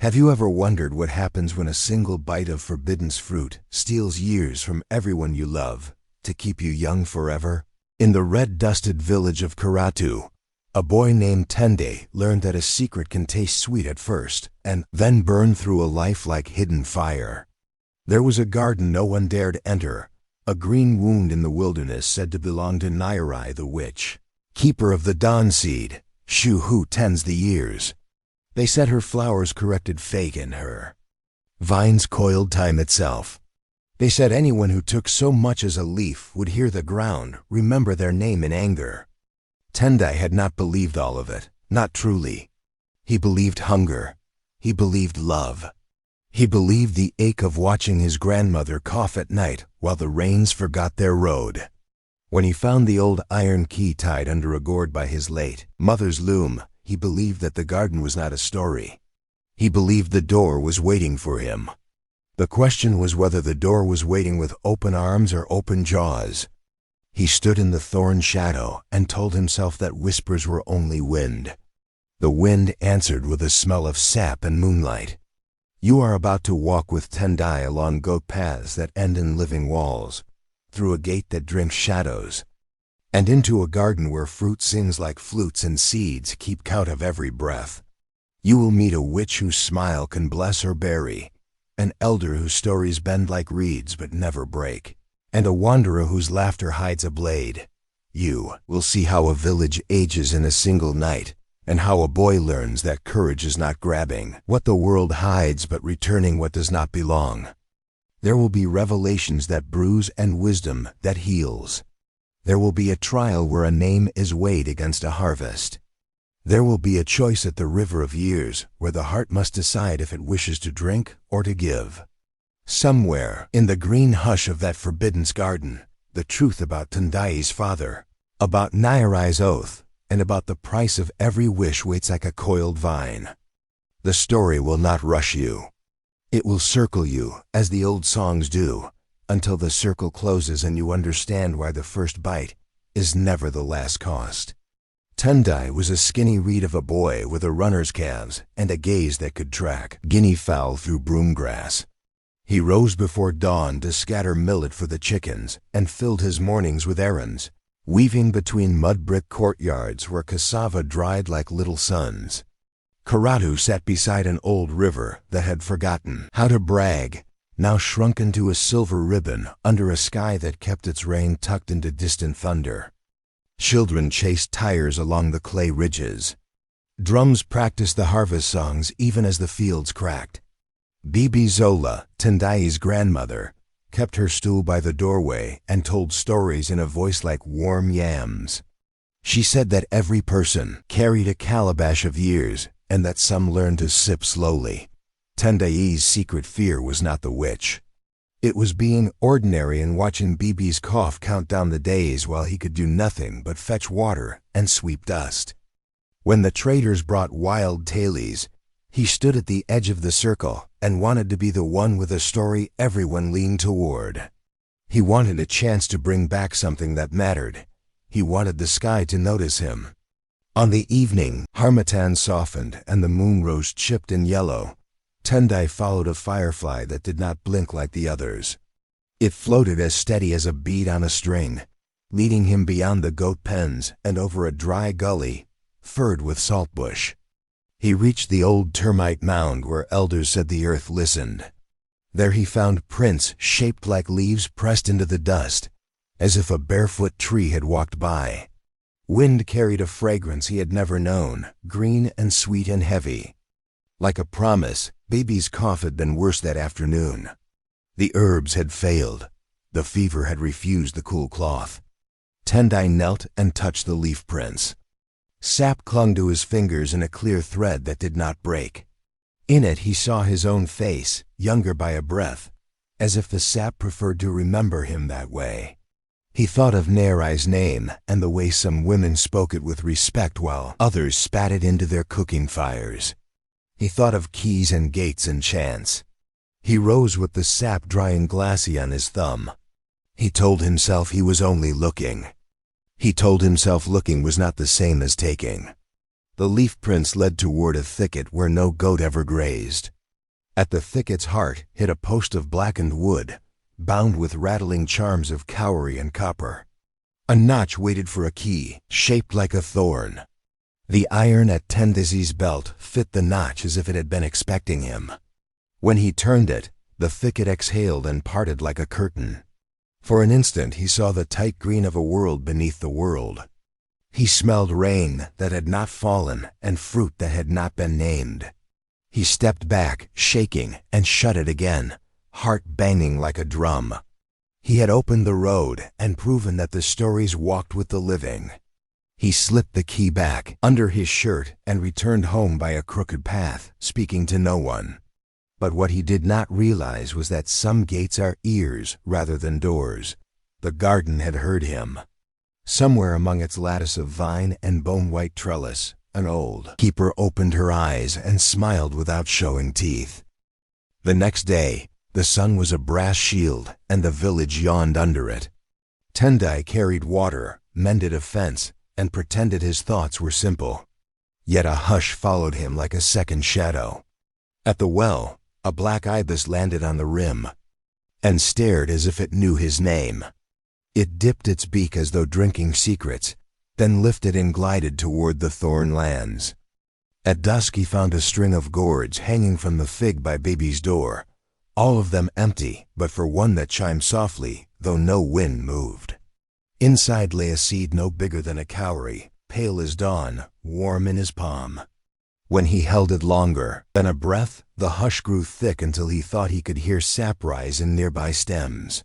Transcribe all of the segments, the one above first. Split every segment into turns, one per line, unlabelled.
Have you ever wondered what happens when a single bite of forbidden fruit steals years from everyone you love to keep you young forever? In the red-dusted village of Karatu, a boy named Tende learned that a secret can taste sweet at first and then burn through a life like hidden fire. There was a garden no one dared enter, a green wound in the wilderness said to belong to Nigerian the witch, keeper of the dawn seed, Shu who tends the years. They said her flowers corrected fate in her. Vines coiled time itself. They said anyone who took so much as a leaf would hear the ground remember their name in anger. Tendai had not believed all of it, not truly. He believed hunger. He believed love. He believed the ache of watching his grandmother cough at night while the rains forgot their road. When he found the old iron key tied under a gourd by his late mother's loom, he believed that the garden was not a story. He believed the door was waiting for him. The question was whether the door was waiting with open arms or open jaws. He stood in the thorn shadow and told himself that whispers were only wind. The wind answered with a smell of sap and moonlight. You are about to walk with Tendai along goat paths that end in living walls, through a gate that drinks shadows, and into a garden where fruit sings like flutes and seeds keep count of every breath. You will meet a witch whose smile can bless or bury, an elder whose stories bend like reeds but never break, and a wanderer whose laughter hides a blade. You will see how a village ages in a single night, and how a boy learns that courage is not grabbing what the world hides but returning what does not belong. There will be revelations that bruise and wisdom that heals. There will be a trial where a name is weighed against a harvest. There will be a choice at the river of years where the heart must decide if it wishes to drink or to give. Somewhere in the green hush of that forbidden garden, the truth about Tendai's father, about Nairai's oath, and about the price of every wish waits like a coiled vine. The story will not rush you. It will circle you, as the old songs do, until the circle closes and you understand why the first bite is never the last cost. Tendai was a skinny reed of a boy with a runner's calves and a gaze that could track guinea fowl through broom grass. He rose before dawn to scatter millet for the chickens and filled his mornings with errands, weaving between mud-brick courtyards where cassava dried like little suns. Karatu sat beside an old river that had forgotten how to brag, now shrunk into a silver ribbon under a sky that kept its rain tucked into distant thunder. Children chased tires along the clay ridges. Drums practiced the harvest songs even as the fields cracked. Bibi Zola, Tendai's grandmother, kept her stool by the doorway and told stories in a voice like warm yams. She said that every person carried a calabash of years and that some learned to sip slowly. Tendai's secret fear was not the witch. It was being ordinary and watching Bibi's cough count down the days while he could do nothing but fetch water and sweep dust. When the traders brought wild tailies, he stood at the edge of the circle and wanted to be the one with a story everyone leaned toward. He wanted a chance to bring back something that mattered. He wanted the sky to notice him. On the evening, harmattan softened and the moon rose chipped and yellow. Tendai followed a firefly that did not blink like the others. It floated as steady as a bead on a string, leading him beyond the goat pens and over a dry gully, furred with saltbush. He reached the old termite mound where elders said the earth listened. There he found prints shaped like leaves pressed into the dust, as if a barefoot tree had walked by. Wind carried a fragrance he had never known, green and sweet and heavy. Like a promise, Baby's cough had been worse that afternoon. The herbs had failed. The fever had refused the cool cloth. Tendai knelt and touched the leaf prints. Sap clung to his fingers in a clear thread that did not break. In it he saw his own face, younger by a breath, as if the sap preferred to remember him that way. He thought of Nairai's name and the way some women spoke it with respect while others spat it into their cooking fires. He thought of keys and gates and chants. He rose with the sap drying glassy on his thumb. He told himself he was only looking. He told himself looking was not the same as taking. The leaf prints led toward a thicket where no goat ever grazed. At the thicket's heart hid a post of blackened wood, bound with rattling charms of cowrie and copper. A notch waited for a key, shaped like a thorn. The iron at Tendizi's belt fit the notch as if it had been expecting him. When he turned it, the thicket exhaled and parted like a curtain. For an instant he saw the tight green of a world beneath the world. He smelled rain that had not fallen and fruit that had not been named. He stepped back, shaking, and shut it again, heart banging like a drum. He had opened the road and proven that the stories walked with the living. He slipped the key back under his shirt and returned home by a crooked path, speaking to no one. But what he did not realize was that some gates are ears rather than doors. The garden had heard him. Somewhere among its lattice of vine and bone-white trellis, an old keeper opened her eyes and smiled without showing teeth. The next day, the sun was a brass shield, and the village yawned under it. Tendai carried water, mended a fence, and pretended his thoughts were simple. Yet a hush followed him like a second shadow. At the well, a black ibis landed on the rim, and stared as if it knew his name. It dipped its beak as though drinking secrets, then lifted and glided toward the thorn lands. At dusk he found a string of gourds hanging from the fig by baby's door, all of them empty but for one that chimed softly, though no wind moved. Inside lay a seed no bigger than a cowrie, pale as dawn, warm in his palm. When he held it longer than a breath, the hush grew thick until he thought he could hear sap rise in nearby stems.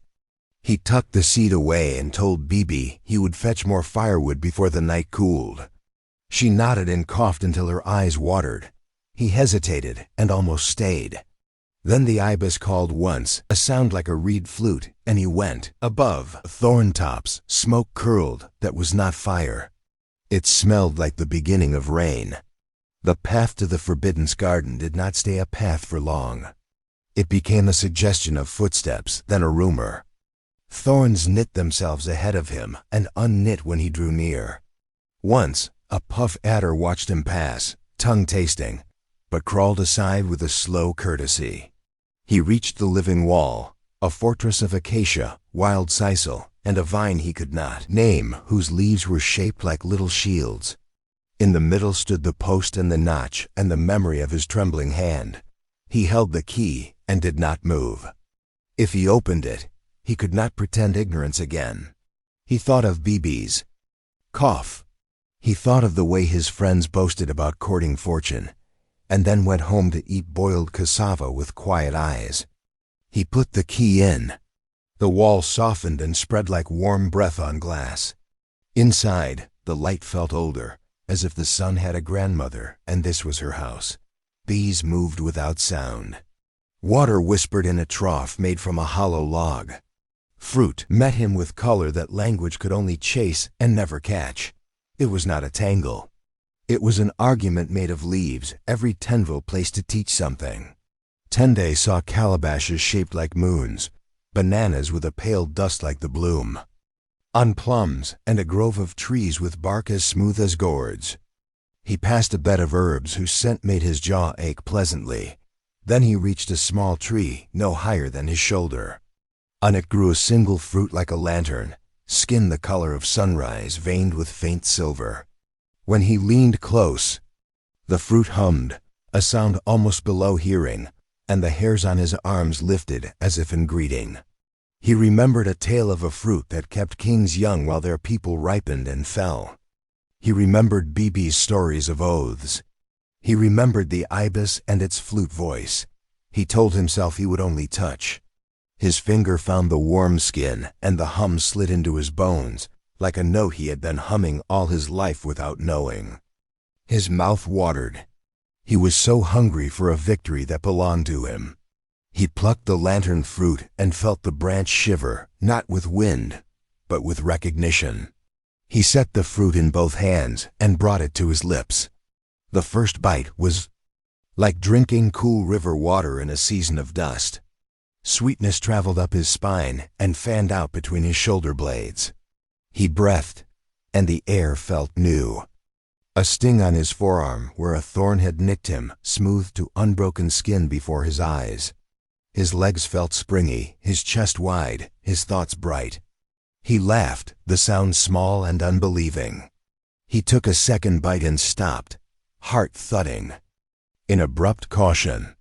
He tucked the seed away and told Bibi he would fetch more firewood before the night cooled. She nodded and coughed until her eyes watered. He hesitated and almost stayed. Then the ibis called once, a sound like a reed flute, and he went. Above thorn tops, smoke curled that was not fire. It smelled like the beginning of rain. The path to the forbidden garden did not stay a path for long. It became a suggestion of footsteps, then a rumor. Thorns knit themselves ahead of him and unknit when he drew near. Once, a puff adder watched him pass, tongue-tasting, but crawled aside with a slow courtesy. He reached the living wall, a fortress of acacia, wild sisal, and a vine he could not name, whose leaves were shaped like little shields. In the middle stood the post and the notch and the memory of his trembling hand. He held the key and did not move. If he opened it, he could not pretend ignorance again. He thought of Bibi's cough. He thought of the way his friends boasted about courting fortune, and then went home to eat boiled cassava with quiet eyes. He put the key in. The wall softened and spread like warm breath on glass. Inside, the light felt older, as if the sun had a grandmother and this was her house. Bees moved without sound. Water whispered in a trough made from a hollow log. Fruit met him with color that language could only chase and never catch. It was not a tangle. It was an argument made of leaves, every tendril placed to teach something. Tendai saw calabashes shaped like moons, bananas with a pale dust like the bloom, on plums and a grove of trees with bark as smooth as gourds. He passed a bed of herbs whose scent made his jaw ache pleasantly. Then he reached a small tree no higher than his shoulder. On it grew a single fruit like a lantern, skin the color of sunrise veined with faint silver. When he leaned close, the fruit hummed, a sound almost below hearing, and the hairs on his arms lifted as if in greeting. He remembered a tale of a fruit that kept kings young while their people ripened and fell. He remembered Bibi's stories of oaths. He remembered the ibis and its flute voice. He told himself he would only touch. His finger found the warm skin, and the hum slid into his bones, like a note he had been humming all his life without knowing. His mouth watered. He was so hungry for a victory that belonged to him. He plucked the lantern fruit and felt the branch shiver, not with wind, but with recognition. He set the fruit in both hands and brought it to his lips. The first bite was like drinking cool river water in a season of dust. Sweetness traveled up his spine and fanned out between his shoulder blades. He breathed, and the air felt new. A sting on his forearm where a thorn had nicked him smoothed to unbroken skin before his eyes. His legs felt springy, his chest wide, his thoughts bright. He laughed, the sound small and unbelieving. He took a second bite and stopped, heart thudding. In abrupt caution,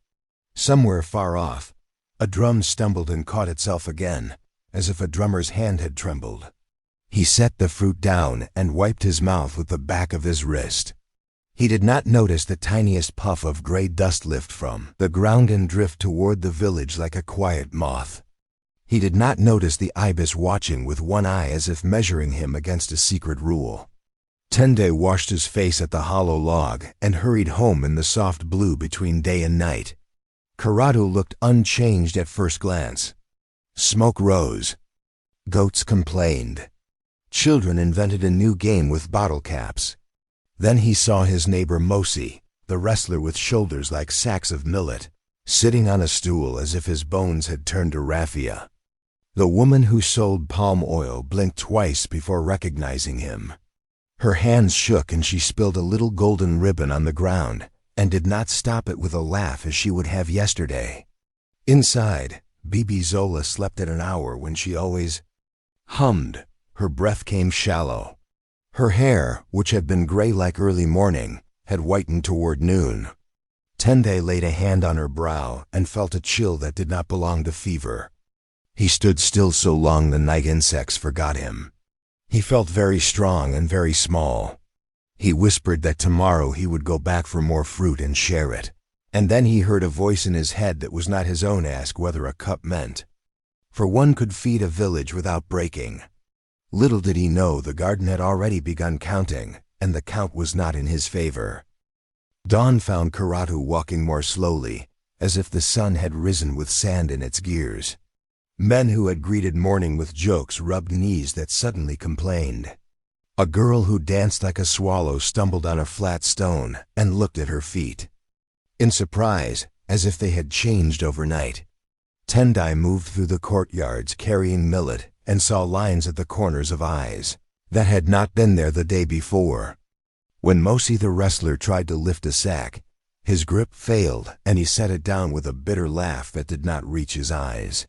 somewhere far off, a drum stumbled and caught itself again, as if a drummer's hand had trembled. He set the fruit down and wiped his mouth with the back of his wrist. He did not notice the tiniest puff of gray dust lift from the ground and drift toward the village like a quiet moth. He did not notice the ibis watching with one eye as if measuring him against a secret rule. Tende washed his face at the hollow log and hurried home in the soft blue between day and night. Karatu looked unchanged at first glance. Smoke rose. Goats complained. Children invented a new game with bottle caps. Then he saw his neighbor Mosi, the wrestler with shoulders like sacks of millet, sitting on a stool as if his bones had turned to raffia. The woman who sold palm oil blinked twice before recognizing him. Her hands shook and she spilled a little golden ribbon on the ground and did not stop it with a laugh as she would have yesterday. Inside, Bibi Zola slept at an hour when she always hummed. Her breath came shallow. Her hair, which had been gray like early morning, had whitened toward noon. Tende laid a hand on her brow and felt a chill that did not belong to fever. He stood still so long the night insects forgot him. He felt very strong and very small. He whispered that tomorrow he would go back for more fruit and share it. And then he heard a voice in his head that was not his own ask whether a cup meant. For one could feed a village without breaking. Little did he know the garden had already begun counting, and the count was not in his favor. Dawn found Karatu walking more slowly, as if the sun had risen with sand in its gears. Men who had greeted morning with jokes rubbed knees that suddenly complained. A girl who danced like a swallow stumbled on a flat stone and looked at her feet. In surprise, as if they had changed overnight. Tendai moved through the courtyards carrying millet and saw lines at the corners of eyes that had not been there the day before. When Mosi the wrestler tried to lift a sack, his grip failed and he set it down with a bitter laugh that did not reach his eyes.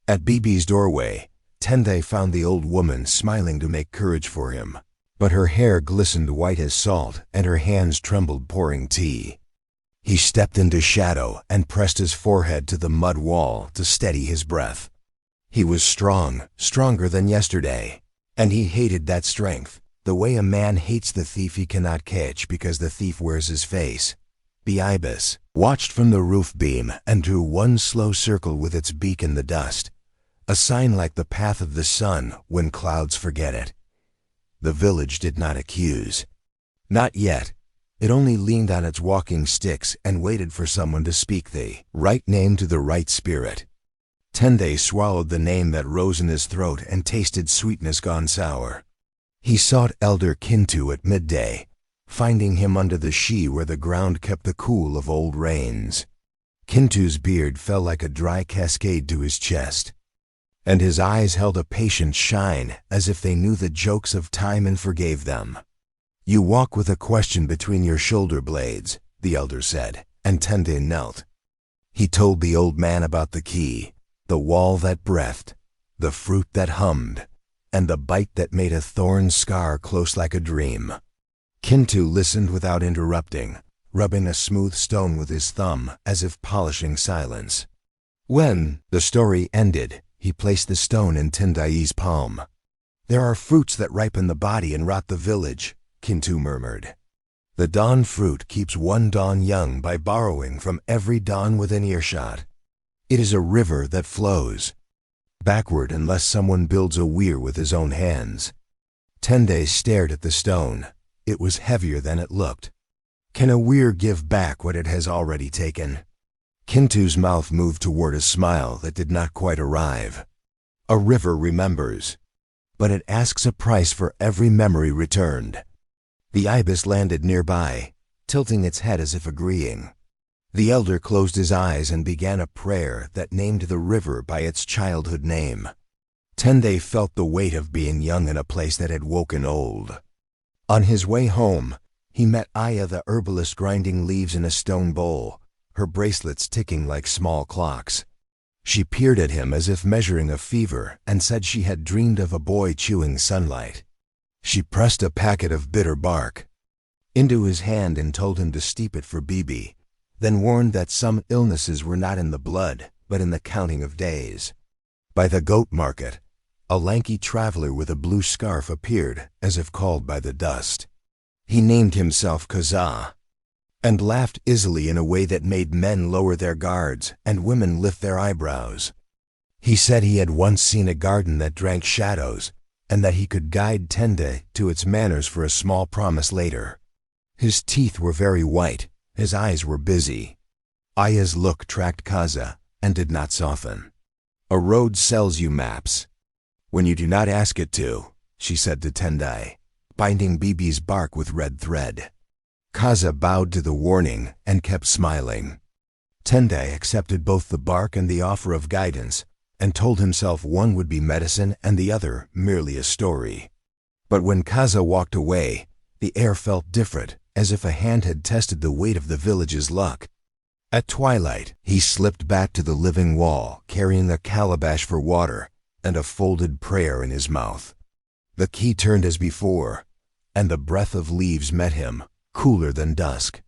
At Bibi's doorway, Tende found the old woman smiling to make courage for him, but her hair glistened white as salt and her hands trembled pouring tea. He stepped into shadow and pressed his forehead to the mud wall to steady his breath. He was strong, stronger than yesterday, and he hated that strength, the way a man hates the thief he cannot catch because the thief wears his face. The ibis watched from the roof beam and drew one slow circle with its beak in the dust, a sign like the path of the sun when clouds forget it. The village did not accuse. Not yet. It only leaned on its walking sticks and waited for someone to speak the right name to the right spirit. Tende swallowed the name that rose in his throat and tasted sweetness gone sour. He sought Elder Kintu at midday, finding him under the she where the ground kept the cool of old rains. Kintu's beard fell like a dry cascade to his chest, and his eyes held a patient shine as if they knew the jokes of time and forgave them. "You walk with a question between your shoulder blades," the elder said, and Tende knelt. He told the old man about the key, the wall that breathed, the fruit that hummed, and the bite that made a thorn scar close like a dream. Kintu listened without interrupting, rubbing a smooth stone with his thumb as if polishing silence. When the story ended, he placed the stone in Tendai's palm. "There are fruits that ripen the body and rot the village," Kintu murmured. "The dawn fruit keeps one dawn young by borrowing from every dawn within earshot. It is a river that flows backward unless someone builds a weir with his own hands." Tende stared at the stone. It was heavier than it looked. Can a weir give back what it has already taken? Kintu's mouth moved toward a smile that did not quite arrive. A river remembers, but it asks a price for every memory returned. The ibis landed nearby, tilting its head as if agreeing. The elder closed his eyes and began a prayer that named the river by its childhood name. Tende felt the weight of being young in a place that had woken old. On his way home, he met Aya the herbalist grinding leaves in a stone bowl, her bracelets ticking like small clocks. She peered at him as if measuring a fever and said she had dreamed of a boy chewing sunlight. She pressed a packet of bitter bark into his hand and told him to steep it for Bibi, then warned that some illnesses were not in the blood, but in the counting of days. By the goat market, a lanky traveler with a blue scarf appeared, as if called by the dust. He named himself Kazaa, and laughed easily in a way that made men lower their guards and women lift their eyebrows. He said he had once seen a garden that drank shadows, and that he could guide Tende to its manners for a small promise later. His teeth were very white, his eyes were busy. Aya's look tracked Kaza and did not soften. A road sells you maps when you do not ask it to, she said to Tendai, binding Bibi's bark with red thread. Kaza bowed to the warning and kept smiling. Tendai accepted both the bark and the offer of guidance, and told himself one would be medicine and the other merely a story. But when Kaza walked away, the air felt different, as if a hand had tested the weight of the village's luck. At twilight, he slipped back to the living wall, carrying a calabash for water and a folded prayer in his mouth. The key turned as before, and the breath of leaves met him, cooler than dusk.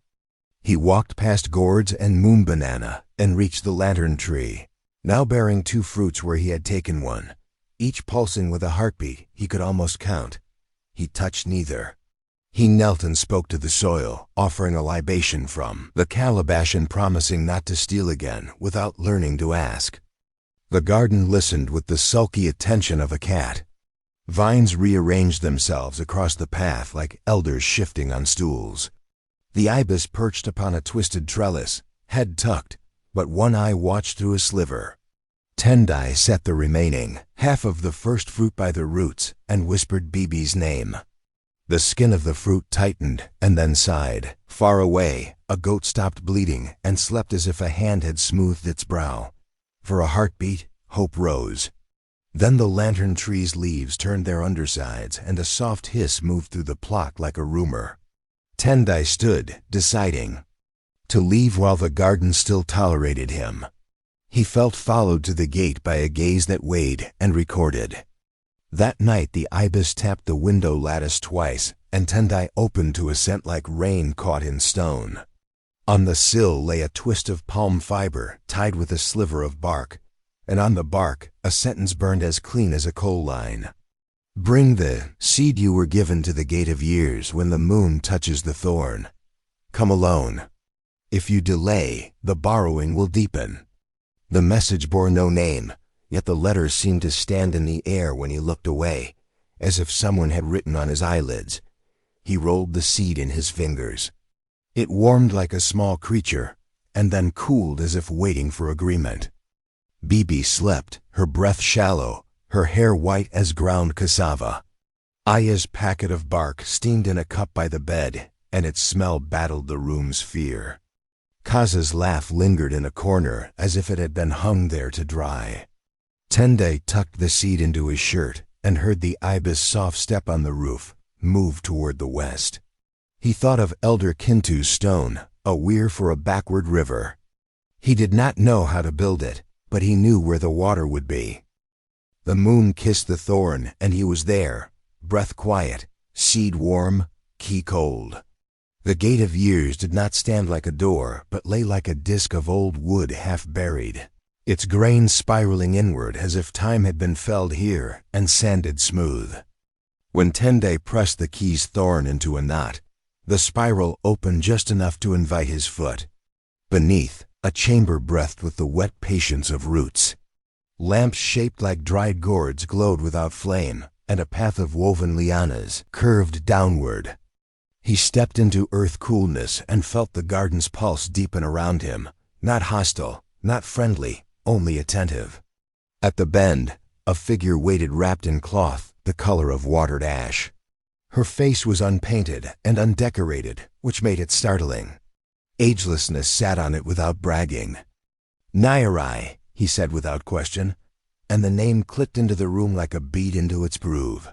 He walked past gourds and moon banana and reached the lantern tree, now bearing 2 fruits where he had taken one, each pulsing with a heartbeat he could almost count. He touched neither. He knelt and spoke to the soil, offering a libation from the calabash and promising not to steal again without learning to ask. The garden listened with the sulky attention of a cat. Vines rearranged themselves across the path like elders shifting on stools. The ibis perched upon a twisted trellis, head tucked, but one eye watched through a sliver. Tendai set the remaining half of the first fruit by the roots and whispered Bibi's name. The skin of the fruit tightened and then sighed. Far away, a goat stopped bleeding and slept as if a hand had smoothed its brow. For a heartbeat, hope rose. Then the lantern tree's leaves turned their undersides and a soft hiss moved through the plot like a rumor. Tendai stood, deciding to leave while the garden still tolerated him. He felt followed to the gate by a gaze that weighed and recorded. That night the ibis tapped the window lattice twice, and Tendai opened to a scent like rain caught in stone. On the sill lay a twist of palm fiber tied with a sliver of bark, and on the bark a sentence burned as clean as a coal line. Bring the seed you were given to the gate of years when the moon touches the thorn. Come alone. If you delay, the borrowing will deepen. The message bore no name, yet the letters seemed to stand in the air when he looked away, as if someone had written on his eyelids. He rolled the seed in his fingers. It warmed like a small creature, and then cooled as if waiting for agreement. Bibi slept, her breath shallow, her hair white as ground cassava. Aya's packet of bark steamed in a cup by the bed, and its smell battled the room's fear. Kaza's laugh lingered in a corner as if it had been hung there to dry. Tendai tucked the seed into his shirt and heard the ibis' soft step on the roof move toward the west. He thought of Elder Kintu's stone, a weir for a backward river. He did not know how to build it, but he knew where the water would be. The moon kissed the thorn, and he was there, breath quiet, seed warm, key cold. The gate of years did not stand like a door, but lay like a disk of old wood half buried, its grain spiraling inward as if time had been felled here and sanded smooth. When Tendai pressed the key's thorn into a knot, the spiral opened just enough to invite his foot. Beneath, a chamber breathed with the wet patience of roots. Lamps shaped like dried gourds glowed without flame, and a path of woven lianas curved downward. He stepped into earth coolness and felt the garden's pulse deepen around him, not hostile, not friendly, only attentive. At the bend, a figure waited wrapped in cloth, the color of watered ash. Her face was unpainted and undecorated, which made it startling. Agelessness sat on it without bragging. Nairai, he said without question, and the name clicked into the room like a beat into its groove.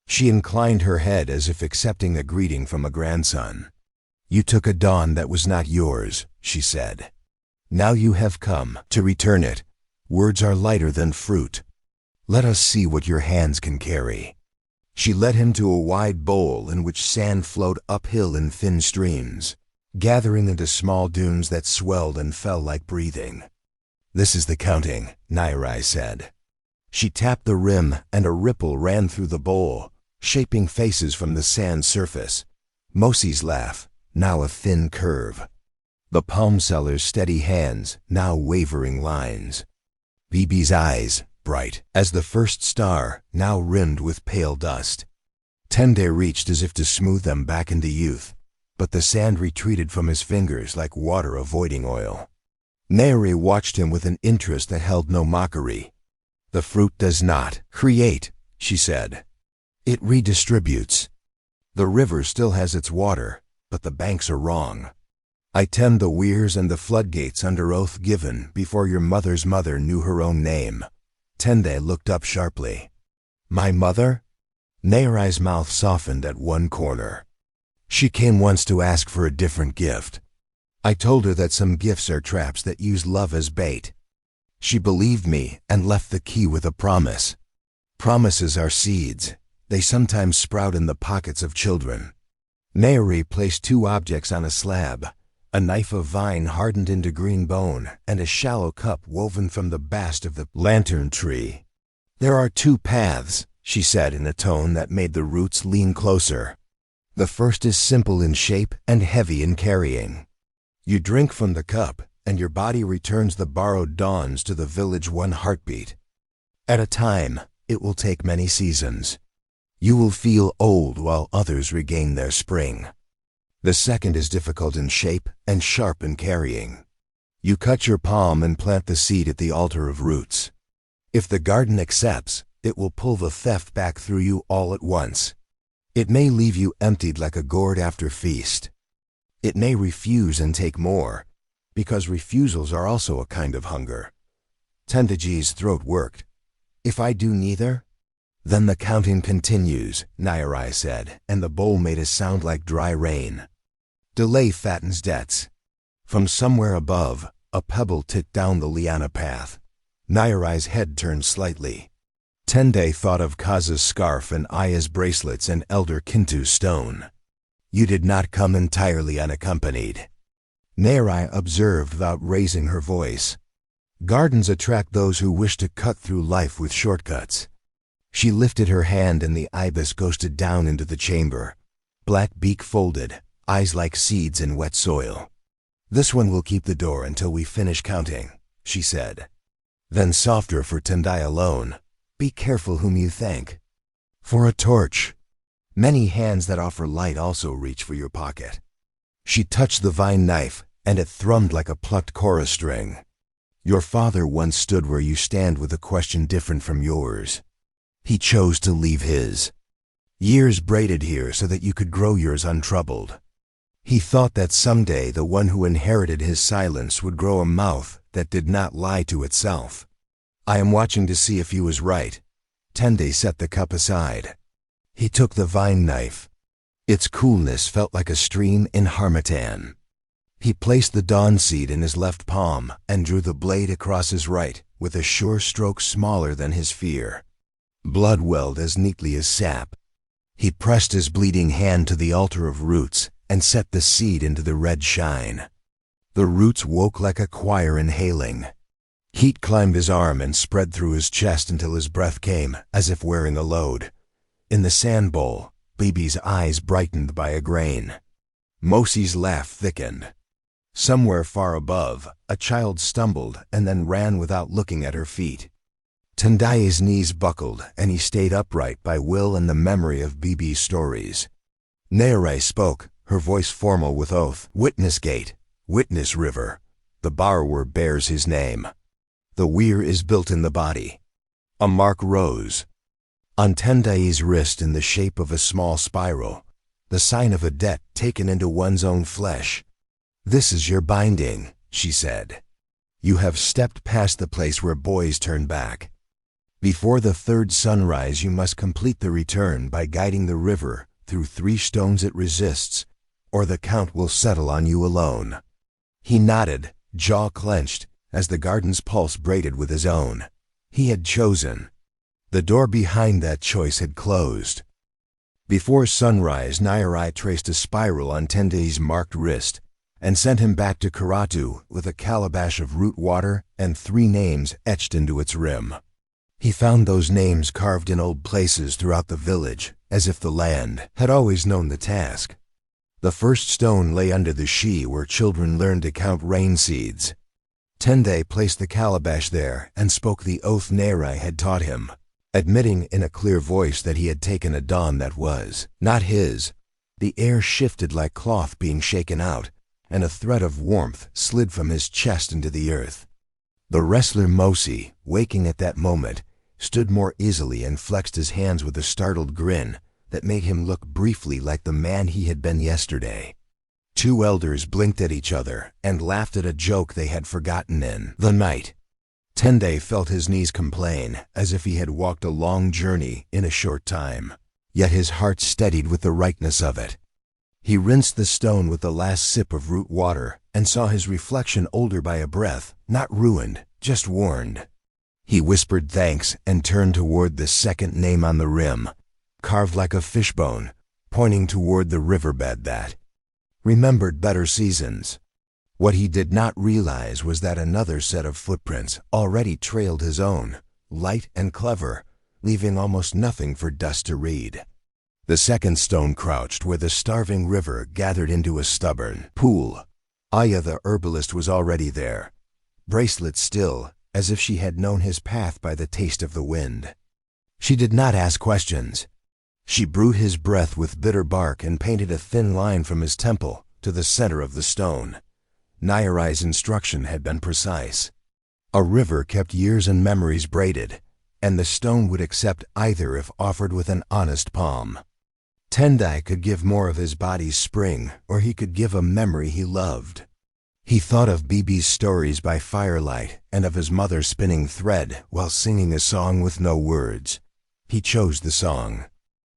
She inclined her head as if accepting a greeting from a grandson. "You took a dawn that was not yours," she said. "Now you have come to return it. Words are lighter than fruit. Let us see what your hands can carry." She led him to a wide bowl in which sand flowed uphill in thin streams, gathering into small dunes that swelled and fell like breathing. "This is the counting," Nairai said. She tapped the rim and a ripple ran through the bowl, shaping faces from the sand surface. Mosi's laugh, now a thin curve. The palm seller's steady hands, now wavering lines. Bibi's eyes, bright as the first star, now rimmed with pale dust. Tende reached as if to smooth them back into youth, but the sand retreated from his fingers like water avoiding oil. Neri watched him with an interest that held no mockery. "The fruit does not create," she said. "It redistributes. The river still has its water, but the banks are wrong. I tend the weirs and the floodgates under oath given before your mother's mother knew her own name." Tende looked up sharply. "My mother?" Nairai's mouth softened at one corner. "She came once to ask for a different gift. I told her that some gifts are traps that use love as bait. She believed me and left the key with a promise. Promises are seeds. They sometimes sprout in the pockets of children." Nairi placed two objects on a slab, a knife of vine hardened into green bone and a shallow cup woven from the bast of the lantern tree. "There are two paths," she said in a tone that made the roots lean closer. "The first is simple in shape and heavy in carrying. You drink from the cup, and your body returns the borrowed dawns to the village one heartbeat. At a time, it will take many seasons. You will feel old while others regain their spring. The second is difficult in shape and sharp in carrying. You cut your palm and plant the seed at the altar of roots. If the garden accepts, it will pull the theft back through you all at once. It may leave you emptied like a gourd after feast. It may refuse and take more, because refusals are also a kind of hunger." Tendaji's throat worked. "If I do neither?" "Then the counting continues," Nairai said, and the bowl made a sound like dry rain. "Delay fattens debts." From somewhere above, a pebble ticked down the liana path. Nairai's head turned slightly. Tende thought of Kaza's scarf and Aya's bracelets and Elder Kintu's stone. "You did not come entirely unaccompanied." Nairai observed without raising her voice. "Gardens attract those who wish to cut through life with shortcuts." She lifted her hand and the ibis ghosted down into the chamber, black beak folded, eyes like seeds in wet soil. "This one will keep the door until we finish counting," she said. Then softer for Tendai alone, "Be careful whom you thank. For a torch. Many hands that offer light also reach for your pocket." She touched the vine knife, and it thrummed like a plucked chorus string. "Your father once stood where you stand with a question different from yours. He chose to leave his. Years braided here so that you could grow yours untroubled. He thought that someday the one who inherited his silence would grow a mouth that did not lie to itself. I am watching to see if he was right." Tende set the cup aside. He took the vine knife. Its coolness felt like a stream in harmattan. He placed the dawn seed in his left palm and drew the blade across his right with a sure stroke smaller than his fear. Blood welled as neatly as sap. He pressed his bleeding hand to the altar of roots and set the seed into the red shine. The roots woke like a choir inhaling. Heat climbed his arm and spread through his chest until his breath came, as if wearing a load. In the sand bowl, Bibi's eyes brightened by a grain. Mosi's laugh thickened. Somewhere far above, a child stumbled and then ran without looking at her feet. Tendai's knees buckled, and he stayed upright by will and the memory of Bibi's stories. Nairai spoke, her voice formal with oath. "Witness gate, witness river. The borrower bears his name. The weir is built in the body." A mark rose. On Tendai's wrist in the shape of a small spiral, the sign of a debt taken into one's own flesh. "This is your binding," she said. "You have stepped past the place where boys turn back." Before the third sunrise you must complete the return by guiding the river through 3 stones it resists, or the count will settle on you alone." He nodded, jaw clenched, as the garden's pulse braided with his own. He had chosen. The door behind that choice had closed. Before sunrise, Nigerian traced a spiral on Tende's marked wrist and sent him back to Karatu with a calabash of root water and 3 names etched into its rim. He found those names carved in old places throughout the village, as if the land had always known the task. The first stone lay under the she where children learned to count rain seeds. Tende placed the calabash there and spoke the oath Neri had taught him, admitting in a clear voice that he had taken a dawn that was not his. The air shifted like cloth being shaken out, and a thread of warmth slid from his chest into the earth. The wrestler Mosi, waking at that moment, stood more easily and flexed his hands with a startled grin that made him look briefly like the man he had been yesterday. 2 elders blinked at each other and laughed at a joke they had forgotten in the night. Tende felt his knees complain, as if he had walked a long journey in a short time, yet his heart steadied with the rightness of it. He rinsed the stone with the last sip of root water and saw his reflection older by a breath, not ruined, just warned. He whispered thanks and turned toward the second name on the rim, carved like a fishbone, pointing toward the riverbed that remembered better seasons. What he did not realize was that another set of footprints already trailed his own, light and clever, leaving almost nothing for dust to read. The second stone crouched where the starving river gathered into a stubborn pool. Aya the herbalist was already there, bracelet still, as if she had known his path by the taste of the wind. She did not ask questions. She brewed his breath with bitter bark and painted a thin line from his temple to the center of the stone. Nairai's instruction had been precise. A river kept years and memories braided, and the stone would accept either if offered with an honest palm. Tendai could give more of his body's spring, or he could give a memory he loved. He thought of Bibi's stories by firelight and of his mother spinning thread while singing a song with no words. He chose the song.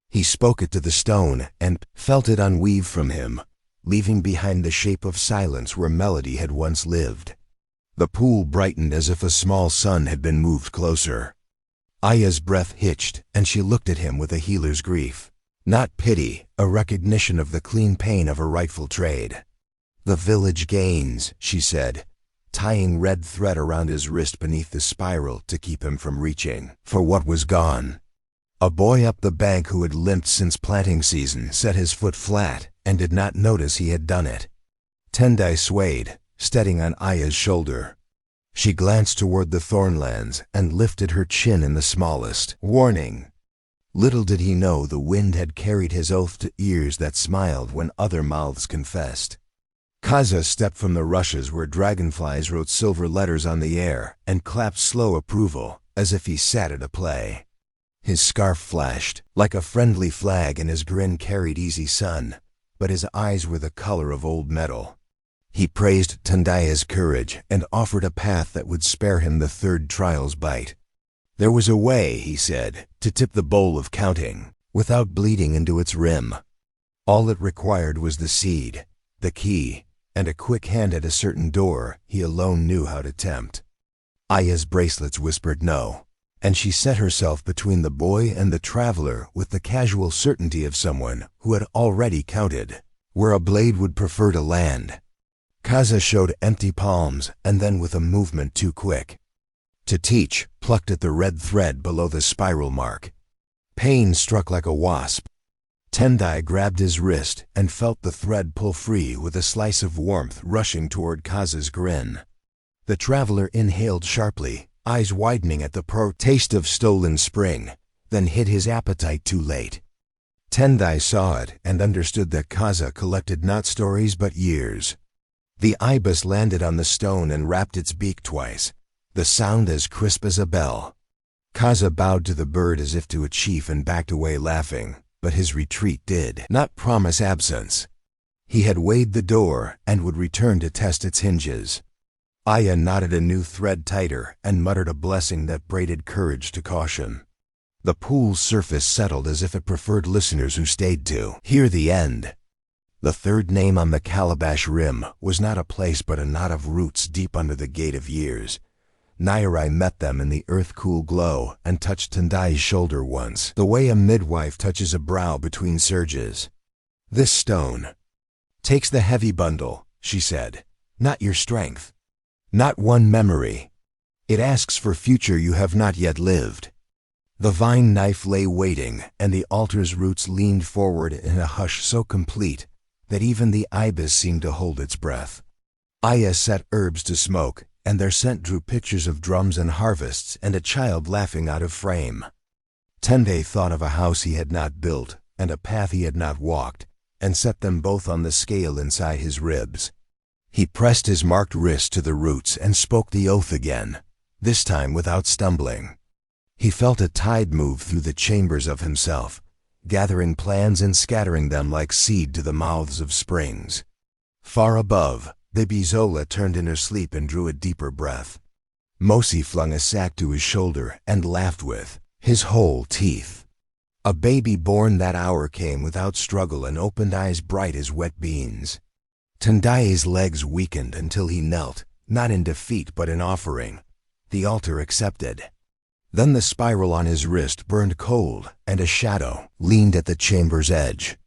He spoke it to the stone and felt it unweave from him, leaving behind the shape of silence where melody had once lived. The pool brightened as if a small sun had been moved closer. Aya's breath hitched, and she looked at him with a healer's grief. Not pity, a recognition of the clean pain of her rightful trade. "The village gains," she said, tying red thread around his wrist beneath the spiral to keep him from reaching for what was gone. A boy up the bank who had limped since planting season set his foot flat and did not notice he had done it. Tendai swayed, steadying on Aya's shoulder. She glanced toward the thornlands and lifted her chin in the smallest warning. Little did he know the wind had carried his oath to ears that smiled when other mouths confessed. Kaza stepped from the rushes where dragonflies wrote silver letters on the air and clapped slow approval, as if he sat at a play. His scarf flashed like a friendly flag and his grin carried easy sun, but his eyes were the color of old metal. He praised Tendaya's courage and offered a path that would spare him the third trial's bite. There was a way, he said, to tip the bowl of counting without bleeding into its rim. All it required was the seed, the key, and a quick hand at a certain door he alone knew how to tempt. Aya's bracelets whispered no, and she set herself between the boy and the traveler with the casual certainty of someone who had already counted where a blade would prefer to land. Kaza showed empty palms and then with a movement too quick. To teach plucked at the red thread below the spiral mark. Pain struck like a wasp. Tendai grabbed his wrist and felt the thread pull free with a slice of warmth rushing toward Kaza's grin. The traveler inhaled sharply, eyes widening at the taste of stolen spring, then hid his appetite too late. Tendai saw it and understood that Kaza collected not stories but years. The ibis landed on the stone and rapped its beak twice, the sound as crisp as a bell. Kaza bowed to the bird as if to a chief and backed away laughing, but his retreat did not promise absence. He had weighed the door and would return to test its hinges. Aya knotted a new thread tighter and muttered a blessing that braided courage to caution. The pool's surface settled as if it preferred listeners who stayed to hear the end. The third name on the calabash rim was not a place but a knot of roots deep under the gate of years. Nairai met them in the earth-cool glow and touched Tendai's shoulder once, the way a midwife touches a brow between surges. "This stone takes the heavy bundle," she said, "not your strength. Not one memory. It asks for future you have not yet lived." The vine knife lay waiting, and the altar's roots leaned forward in a hush so complete that even the ibis seemed to hold its breath. Aya set herbs to smoke, and their scent drew pictures of drums and harvests and a child laughing out of frame. Tendai thought of a house he had not built and a path he had not walked, and set them both on the scale inside his ribs. He pressed his marked wrist to the roots and spoke the oath again, this time without stumbling. He felt a tide move through the chambers of himself, gathering plans and scattering them like seed to the mouths of springs. Far above, the Bizola turned in her sleep and drew a deeper breath. Mosi flung a sack to his shoulder and laughed with his whole teeth. A baby born that hour came without struggle and opened eyes bright as wet beans. Tendai's legs weakened until he knelt, not in defeat but in offering. The altar accepted. Then the spiral on his wrist burned cold, and a shadow leaned at the chamber's edge.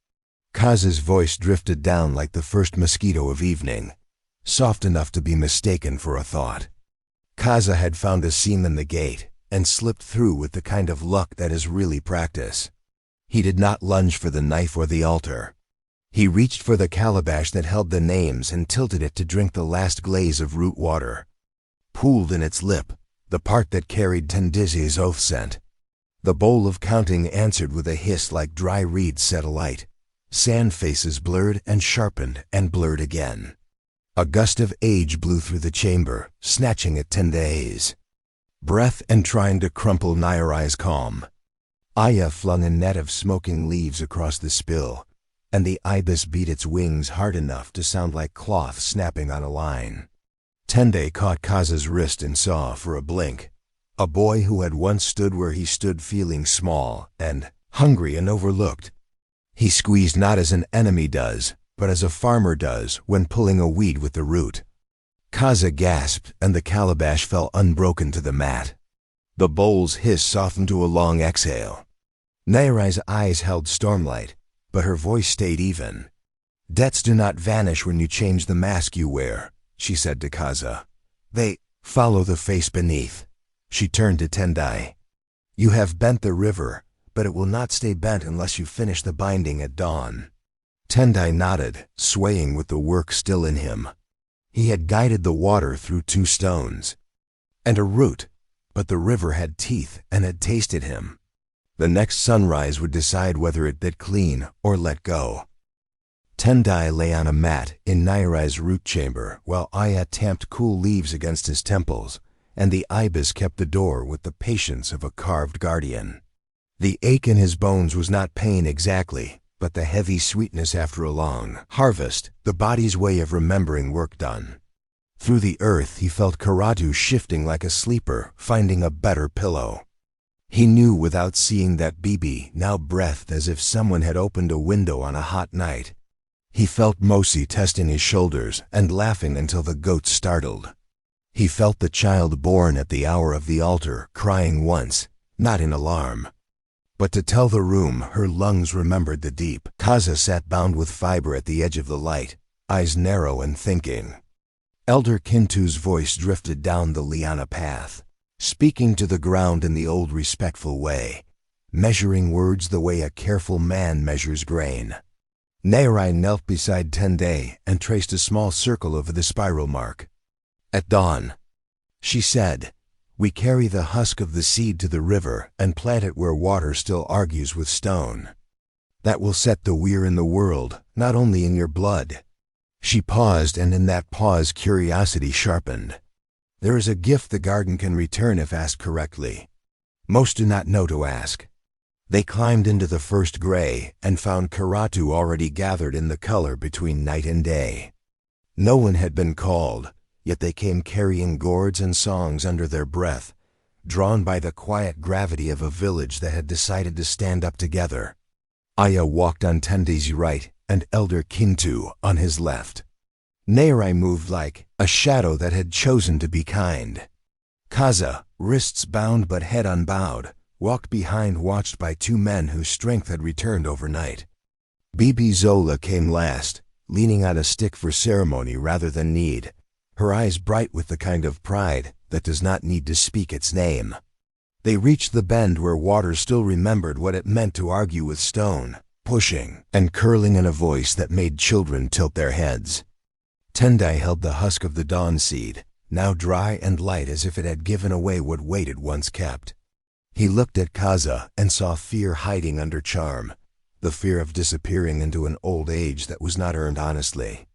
Kaza's voice drifted down like the first mosquito of evening, soft enough to be mistaken for a thought. Kaza had found a seam in the gate, and slipped through with the kind of luck that is really practice. He did not lunge for the knife or the altar. He reached for the calabash that held the names and tilted it to drink the last glaze of root water. Pooled in its lip, the part that carried Tendizi's oath scent. The bowl of counting answered with a hiss like dry reeds set alight. Sand faces blurred and sharpened and blurred again. A gust of age blew through the chamber, snatching at Tendai's breath and trying to crumple Nairai's calm. Aya flung a net of smoking leaves across the spill, and the ibis beat its wings hard enough to sound like cloth snapping on a line. Tendai caught Kaza's wrist and saw, for a blink, a boy who had once stood where he stood feeling small and hungry and overlooked. He squeezed not as an enemy does, but as a farmer does when pulling a weed with the root. Kaza gasped, and the calabash fell unbroken to the mat. The bowl's hiss softened to a long exhale. Nairai's eyes held stormlight, but her voice stayed even. "Debts do not vanish when you change the mask you wear," she said to Kaza. "They follow the face beneath." She turned to Tendai. "You have bent the river, but it will not stay bent unless you finish the binding at dawn." Tendai nodded, swaying with the work still in him. He had guided the water through 2 stones and a root, but the river had teeth and had tasted him. The next sunrise would decide whether it bit clean or let go. Tendai lay on a mat in Nairai's root chamber while Aya tamped cool leaves against his temples, and the ibis kept the door with the patience of a carved guardian. The ache in his bones was not pain exactly, but the heavy sweetness after a long harvest, the body's way of remembering work done. Through the earth he felt Karatu shifting like a sleeper, finding a better pillow. He knew without seeing that Bibi now breathed as if someone had opened a window on a hot night. He felt Mosi testing his shoulders and laughing until the goats startled. He felt the child born at the hour of the altar crying once, not in alarm, but to tell the room her lungs remembered the deep. Kaza sat bound with fiber at the edge of the light, eyes narrow and thinking. Elder Kintu's voice drifted down the liana path, speaking to the ground in the old respectful way, measuring words the way a careful man measures grain. Nairai knelt beside Tendai and traced a small circle over the spiral mark. "At dawn," she said, "we carry the husk of the seed to the river and plant it where water still argues with stone. That will set the weir in the world, not only in your blood." She paused, and in that pause curiosity sharpened. There is a gift the garden can return if asked correctly. Most do not know to ask. They climbed into the first gray and found Karatu already gathered in the color between night and day. No one had been called, yet they came carrying gourds and songs under their breath, drawn by the quiet gravity of a village that had decided to stand up together. Aya walked on Tende's right and Elder Kintu on his left. Nairai moved like a shadow that had chosen to be kind. Kaza, wrists bound but head unbowed, walked behind, watched by two men whose strength had returned overnight. Bibi Zola came last, leaning on a stick for ceremony rather than need, her eyes bright with the kind of pride that does not need to speak its name. They reached the bend where water still remembered what it meant to argue with stone, pushing and curling in a voice that made children tilt their heads. Tendai held the husk of the dawn seed, now dry and light as if it had given away what weight it once kept. He looked at Kaza and saw fear hiding under charm, the fear of disappearing into an old age that was not earned honestly.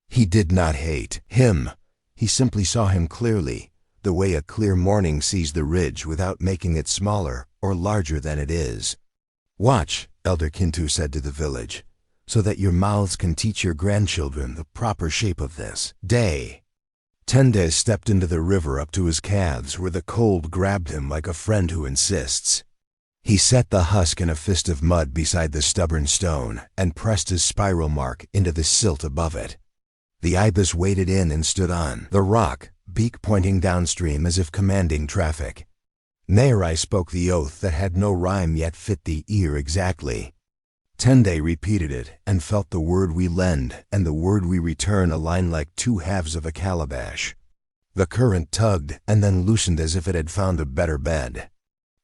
He did not hate him. He simply saw him clearly, the way a clear morning sees the ridge without making it smaller or larger than it is. "Watch," Elder Kintu said to the village, "so that your mouths can teach your grandchildren the proper shape of this day." Tende stepped into the river up to his calves where the cold grabbed him like a friend who insists. He set the husk in a fist of mud beside the stubborn stone and pressed his spiral mark into the silt above it. The ibis waded in and stood on the rock, beak pointing downstream as if commanding traffic. Nairai spoke the oath that had no rhyme yet fit the ear exactly. Tende repeated it and felt the word we lend and the word we return align like two halves of a calabash. The current tugged and then loosened as if it had found a better bed.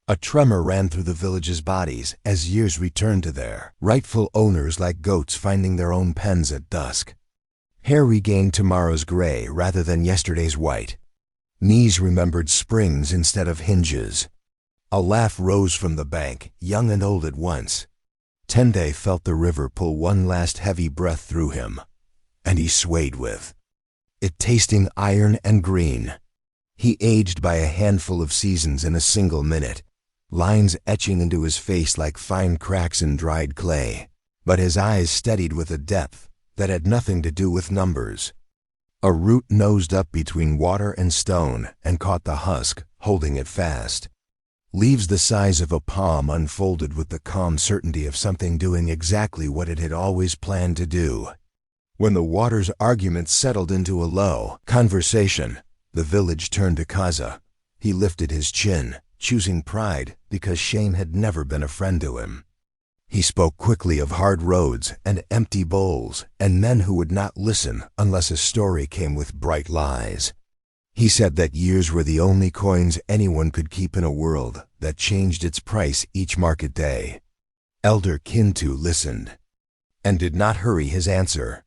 A tremor ran through the village's bodies as years returned to their rightful owners like goats finding their own pens at dusk. Hair regained tomorrow's gray rather than yesterday's white. Knees remembered springs instead of hinges. A laugh rose from the bank, young and old at once. Tende felt the river pull one last heavy breath through him, and he swayed with it, tasting iron and green. He aged by a handful of seasons in a single minute, lines etching into his face like fine cracks in dried clay, but his eyes steadied with a depth that had nothing to do with numbers. A root nosed up between water and stone and caught the husk, holding it fast. Leaves the size of a palm unfolded with the calm certainty of something doing exactly what it had always planned to do. When the water's argument settled into a low conversation, the village turned to Kaza. He lifted his chin, choosing pride because shame had never been a friend to him. He spoke quickly of hard roads and empty bowls and men who would not listen unless a story came with bright lies. He said that years were the only coins anyone could keep in a world that changed its price each market day. Elder Kintu listened and did not hurry his answer.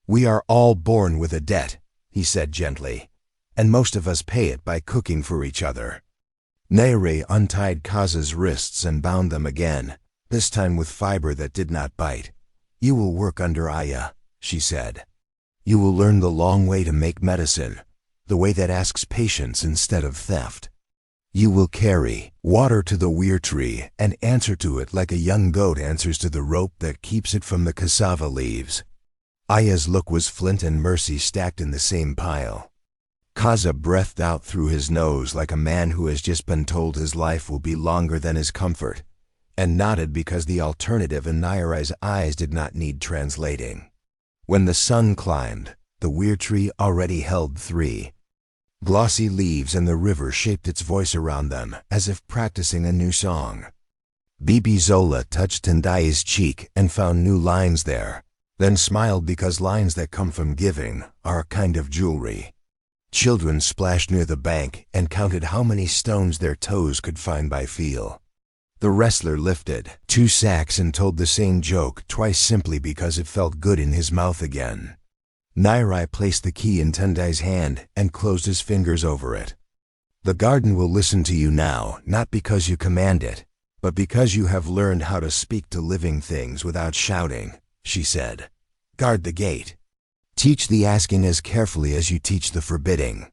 "We are all born with a debt," he said gently, "and most of us pay it by cooking for each other." Nairai untied Kaza's wrists and bound them again, this time with fiber that did not bite. "You will work under Aya," she said. "You will learn the long way to make medicine, the way that asks patience instead of theft. You will carry water to the weir tree and answer to it like a young goat answers to the rope that keeps it from the cassava leaves." Aya's look was flint and mercy stacked in the same pile. Kaza breathed out through his nose like a man who has just been told his life will be longer than his comfort, and nodded because the alternative in Nairai's eyes did not need translating. When the sun climbed, the weir tree already held 3. Glossy leaves and the river shaped its voice around them as if practicing a new song. Bibi Zola touched Tendai's cheek and found new lines there, then smiled because lines that come from giving are a kind of jewelry. Children splashed near the bank and counted how many stones their toes could find by feel. The wrestler lifted 2 sacks and told the same joke twice simply because it felt good in his mouth again. Nairai placed the key in Tendai's hand and closed his fingers over it. "The garden will listen to you now, not because you command it, but because you have learned how to speak to living things without shouting," she said. "Guard the gate. Teach the asking as carefully as you teach the forbidding.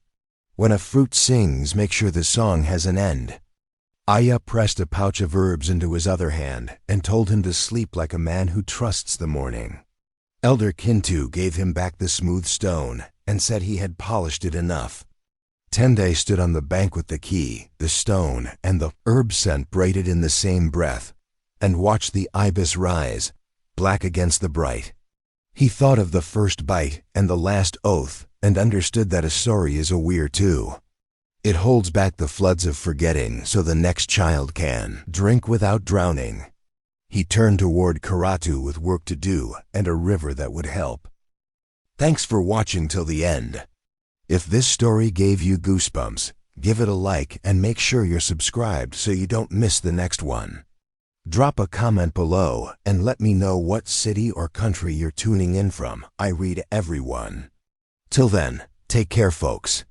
When a fruit sings, make sure the song has an end." Aya pressed a pouch of herbs into his other hand and told him to sleep like a man who trusts the morning. Elder Kintu gave him back the smooth stone and said he had polished it enough. Tende stood on the bank with the key, the stone, and the herb scent braided in the same breath, and watched the ibis rise, black against the bright. He thought of the first bite and the last oath, and understood that a story is a weir too. It holds back the floods of forgetting so the next child can drink without drowning. He turned toward Karatu with work to do and a river that would help. Thanks for watching till the end. If this story gave you goosebumps, give it a like and make sure you're subscribed so you don't miss the next one. Drop a comment below and let me know what city or country you're tuning in from. I read everyone. Till then, take care, folks.